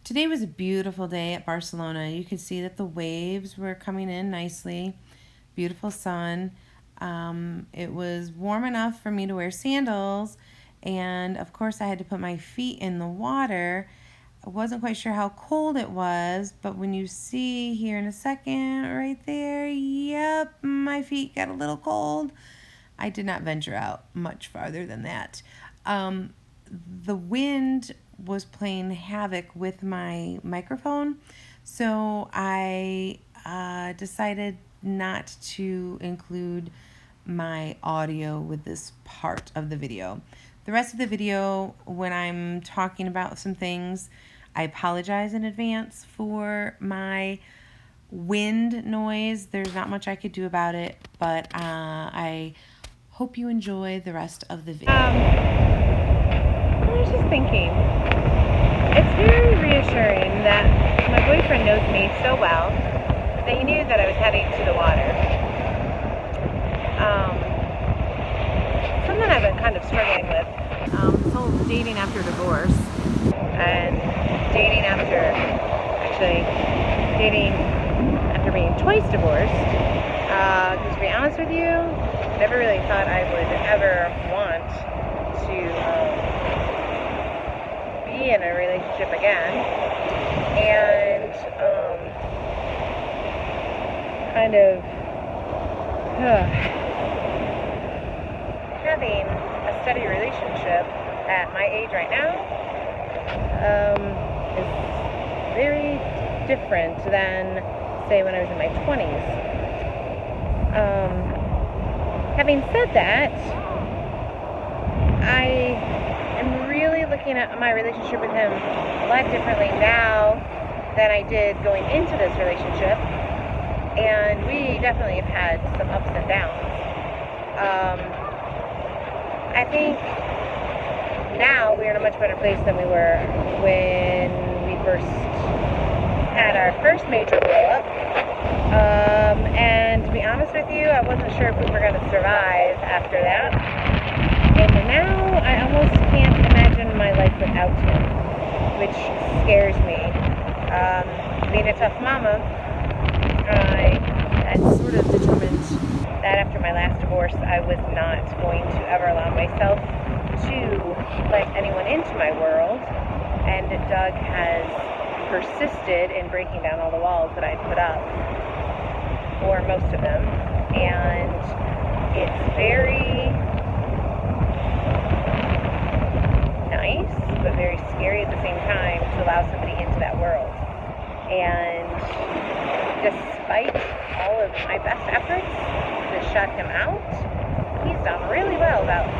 Today was a beautiful day at Barcelona. You could see that the waves were coming in nicely. Beautiful sun. It was warm enough for me to wear sandals, and of course I had to put my feet in the water. I wasn't quite sure how cold it was, but when you see here in a second right there, yep, my feet got a little cold. I did not venture out much farther than that. The wind was playing havoc with my microphone, so I decided not to include my audio with this part of the video. The rest of the video, when I'm talking about some things, I apologize in advance for my wind noise. There's not much I could do about it, but I hope you enjoy the rest of the video. I was just thinking, it's very reassuring that my boyfriend knows me so well that he knew that I was heading to the water. Something I've been kind of struggling with. So dating after divorce and dating after being twice divorced. Because to be honest with you, never really thought I would ever want to be in a relationship again, and kind of having a steady relationship at my age right now is very different than, say, when I was in my 20s. Having said that, I am really looking at my relationship with him a lot differently now than I did going into this relationship, and we definitely have had some ups and downs. I think now we're in a much better place than we were when we first had our first major blow up. And to be honest with you, I wasn't sure if we were going to survive after that. And now I almost can't imagine my life without him, which scares me. Being a tough mama, I had sort of determined that after my last divorce, I was not going to ever allow myself to let anyone into my world. And Doug has persisted in breaking down all the walls that I'd put up, or most of them, and it's very nice but very scary at the same time to allow somebody into that world. And despite all of my best efforts to shut him out, he's done really well about,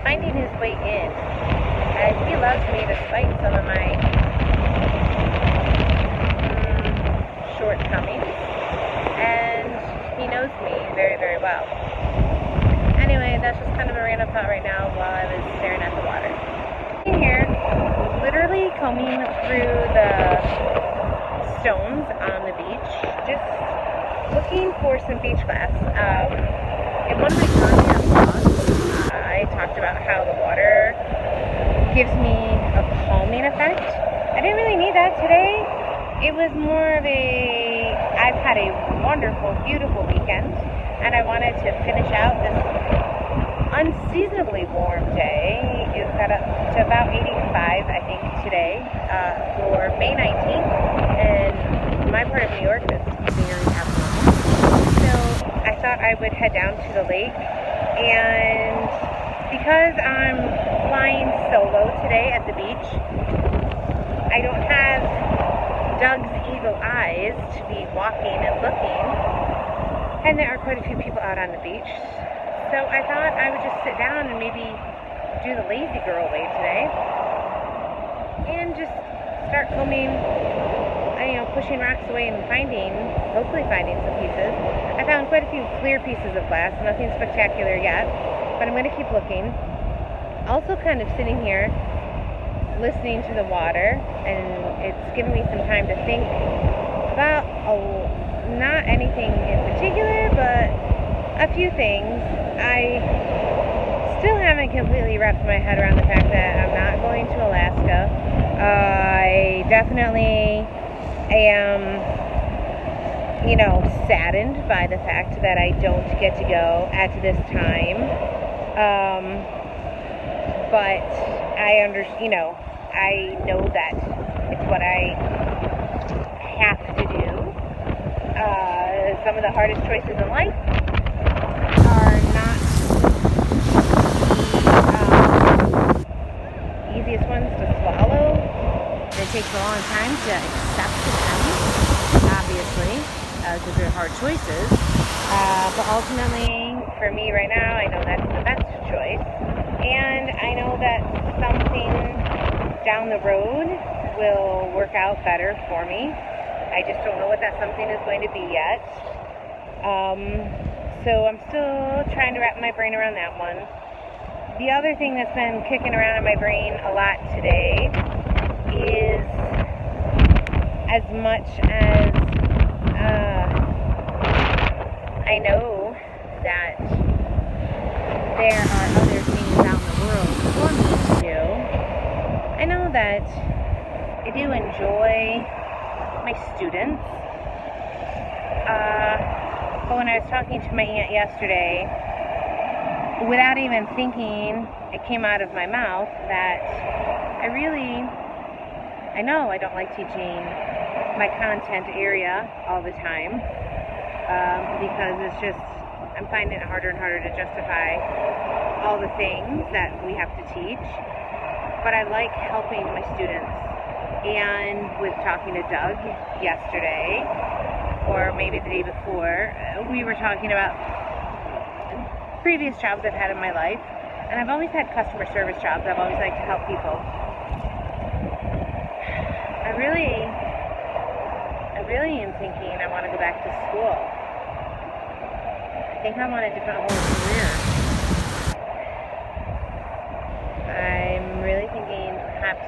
finding his way in. And he loves me despite some of my shortcomings, and he knows me very, very well. Anyway, that's just kind of a random thought right now while I was staring at the water. In here, literally combing through the stones on the beach, just looking for some beach glass. In one of my earlier vlogs, I talked about how the water gives me a calming effect. I didn't really need that today. It was more of I've had a wonderful, beautiful weekend, and I wanted to finish out this unseasonably warm day. It got up to about 85, I think, today, for May 19th, and my part of New York is very abnormal. So I thought I would head down to the lake, and because I'm flying solo today at the beach, I don't have Doug's eagle eyes to be walking and looking, and there are quite a few people out on the beach, so I thought I would just sit down and maybe do the lazy girl way today and just start combing, pushing rocks away and hopefully finding some pieces. I found quite a few clear pieces of glass, nothing spectacular yet, but I'm going to keep looking. Also kind of sitting here listening to the water, and it's given me some time to think about not anything in particular, but a few things. I still haven't completely wrapped my head around the fact that I'm not going to Alaska. I definitely am, saddened by the fact that I don't get to go at this time. But I I know that it's what I have to do. Some of the hardest choices in life are not the easiest ones to swallow. It takes a long time to accept them, obviously, because they're hard choices. But ultimately, for me right now, I know that's the best choice. And I know that something down the road will work out better for me. I just don't know what that something is going to be yet. So I'm still trying to wrap my brain around that one. The other thing that's been kicking around in my brain a lot today is, as much as I know that there are other things out in the world for me to do, I know that I do enjoy my students. But when I was talking to my aunt yesterday, without even thinking, it came out of my mouth that I know I don't like teaching my content area all the time, because I'm finding it harder and harder to justify all the things that we have to teach. But I like helping my students. And with talking to Doug yesterday, or maybe the day before, we were talking about previous jobs I've had in my life. And I've always had customer service jobs. I've always liked to help people. I really am thinking I want to go back to school. I think I want a different whole career. I'm really thinking perhaps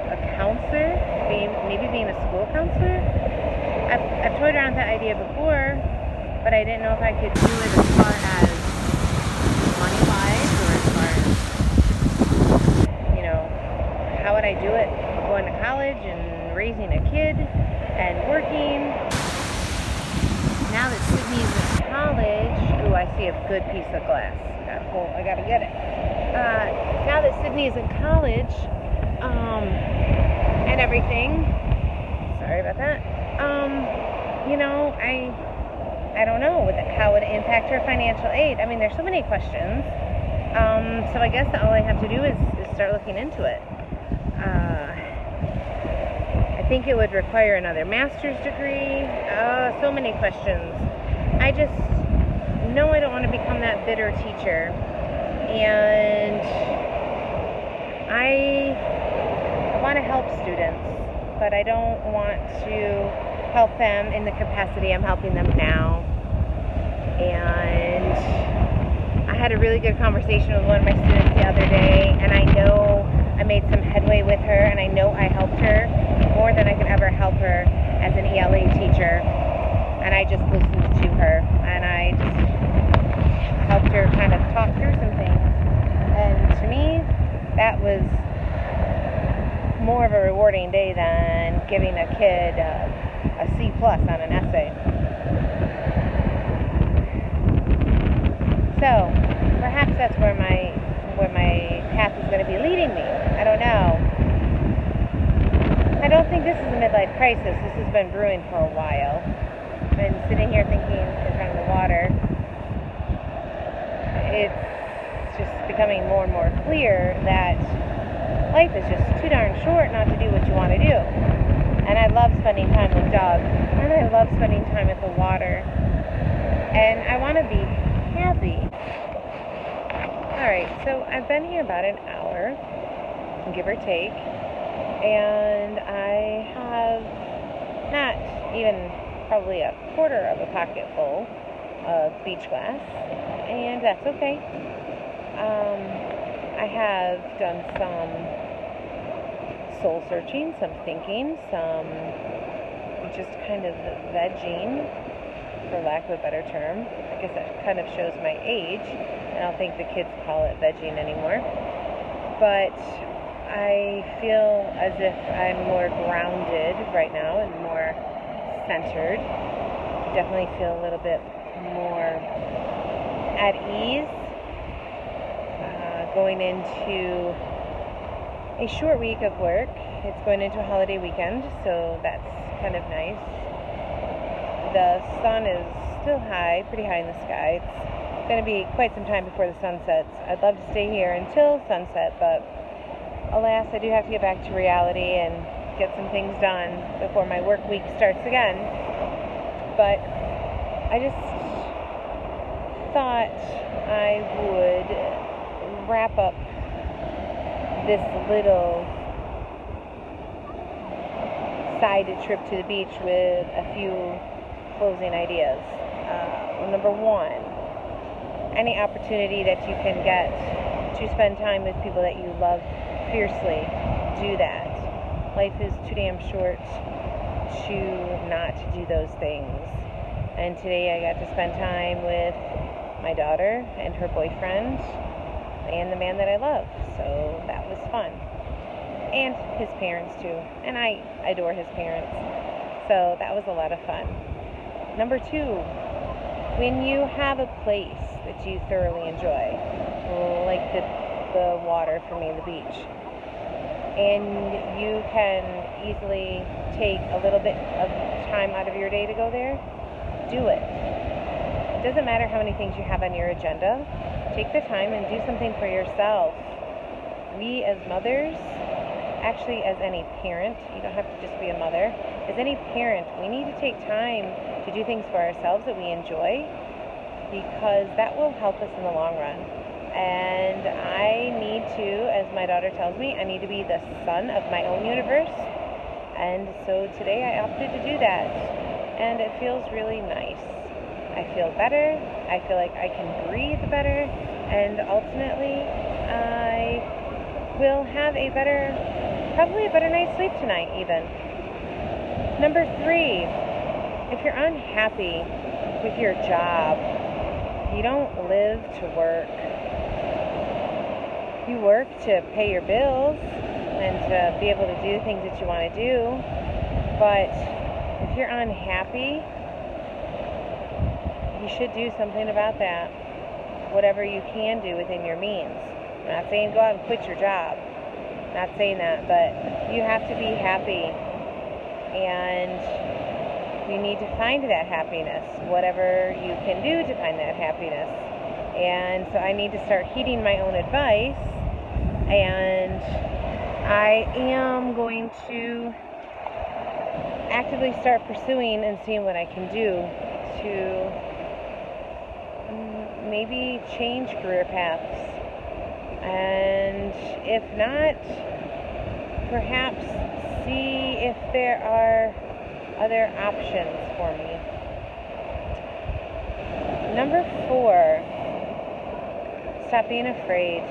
a counselor, maybe being a school counselor. I've toyed around with that idea before, but I didn't know if I could do it as far as money-wise, or as far as, how would I do it? Going to college and raising a kid and working. Now that Sydney's in college, I see a good piece of glass. I gotta get it. Now that Sydney is in college, and everything, sorry about that, I don't know how it would impact her financial aid. I mean, there's so many questions. So I guess all I have to do is start looking into it. I think it would require another master's degree. So many questions. I just know I don't want to become that bitter teacher. And I want to help students, but I don't want to help them in the capacity I'm helping them now. And I had a really good conversation with one of my students the other day, and I know I made some headway with her, and I know I helped her more than I could ever help her as an ELA teacher. And I just listened to her, and I just helped her kind of talk through some things. And to me, that was more of a rewarding day than giving a kid a C+ on an essay. So perhaps that's where my path is going to be leading me. I don't know. I don't think this is a midlife crisis. This has been brewing for a while. I've been sitting here thinking in front of the water. It's just becoming more and more clear that life is just too darn short not to do what you want to do. And I love spending time with Doug, and I love spending time at the water, and I want to be happy. Alright, so I've been here about an hour, give or take, and I have not even probably a quarter of a pocket full of beach glass, and that's okay. I have done some soul searching, some thinking, some just kind of vegging, for lack of a better term. I guess that kind of shows my age. I don't think the kids call it vegging anymore. But I feel as if I'm more grounded right now and more centered. Definitely feel a little bit more at ease going into a short week of work. It's going into a holiday weekend, so that's kind of nice. The sun is still high, pretty high in the sky. It's going to be quite some time before the sun sets. I'd love to stay here until sunset, but alas, I do have to get back to reality and get some things done before my work week starts again. But I just thought I would wrap up this little side trip to the beach with a few closing ideas. Number one, any opportunity that you can get to spend time with people that you love fiercely, do that. Life is too damn short to not do those things. And today I got to spend time with my daughter and her boyfriend and the man that I love. So that was fun. And his parents too. And I adore his parents. So that was a lot of fun. Number two, when you have a place that you thoroughly enjoy, like the water for me, the beach, and you can easily take a little bit of time out of your day to go there, do it. It doesn't matter how many things you have on your agenda. Take the time and do something for yourself. We as mothers, actually as any parent, you don't have to just be a mother, as any parent, we need to take time to do things for ourselves that we enjoy, because that will help us in the long run. And I need to, as my daughter tells me, I need to be the sun of my own universe. And so today I opted to do that. And it feels really nice. I feel better. I feel like I can breathe better. And ultimately, I will have probably a better night's sleep tonight even. Number three, if you're unhappy with your job, you don't live to work. You work to pay your bills and to be able to do the things that you want to do. But if you're unhappy, you should do something about that. Whatever you can do within your means. I'm not saying go out and quit your job. I'm not saying that, but you have to be happy. And you need to find that happiness, whatever you can do to find that happiness. And so I need to start heeding my own advice, and I am going to actively start pursuing and seeing what I can do to maybe change career paths. And if not, perhaps see if there are other options for me. Number four, stop being afraid.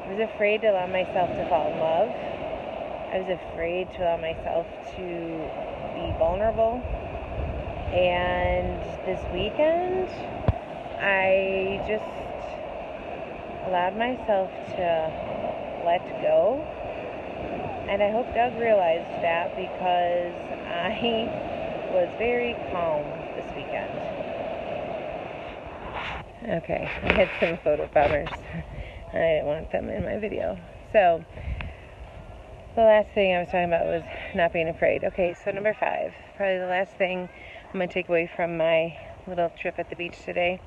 I was afraid to allow myself to fall in love. I was afraid to allow myself to be vulnerable. And this weekend, I just allowed myself to let go. And I hope Doug realized that, because I was very calm this weekend. Okay, I had some photo bombers. I didn't want them in my video. So, the last thing I was talking about was not being afraid. Okay, so number five, probably the last thing I'm going to take away from my little trip at the beach today.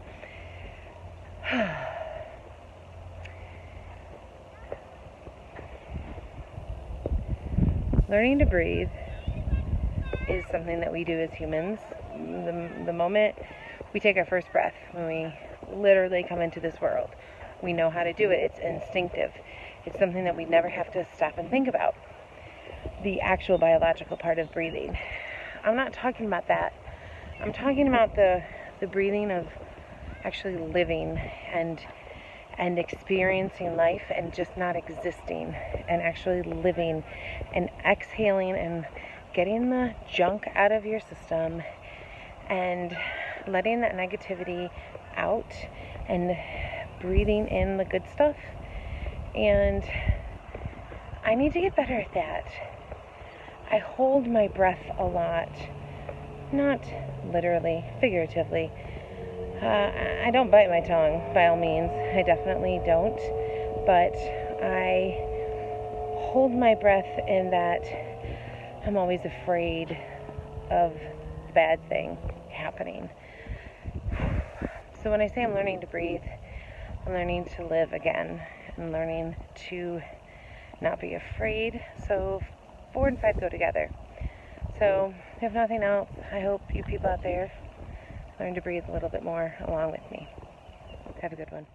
Learning to breathe is something that we do as humans. The moment we take our first breath, when we literally come into this world, we know how to do it. It's instinctive. It's something that we never have to stop and think about. The actual biological part of breathing. I'm not talking about that. I'm talking about the breathing of actually living and experiencing life, and just not existing, and actually living and exhaling and getting the junk out of your system and letting that negativity out and breathing in the good stuff. And I need to get better at that. I hold my breath a lot, not literally, figuratively. I don't bite my tongue, by all means. I definitely don't. But I hold my breath in that I'm always afraid of the bad thing happening. So when I say I'm learning to breathe, I'm learning to live again. I'm learning to not be afraid. So 4 and 5 go together. So if nothing else, I hope you people out there learn to breathe a little bit more along with me. Have a good one.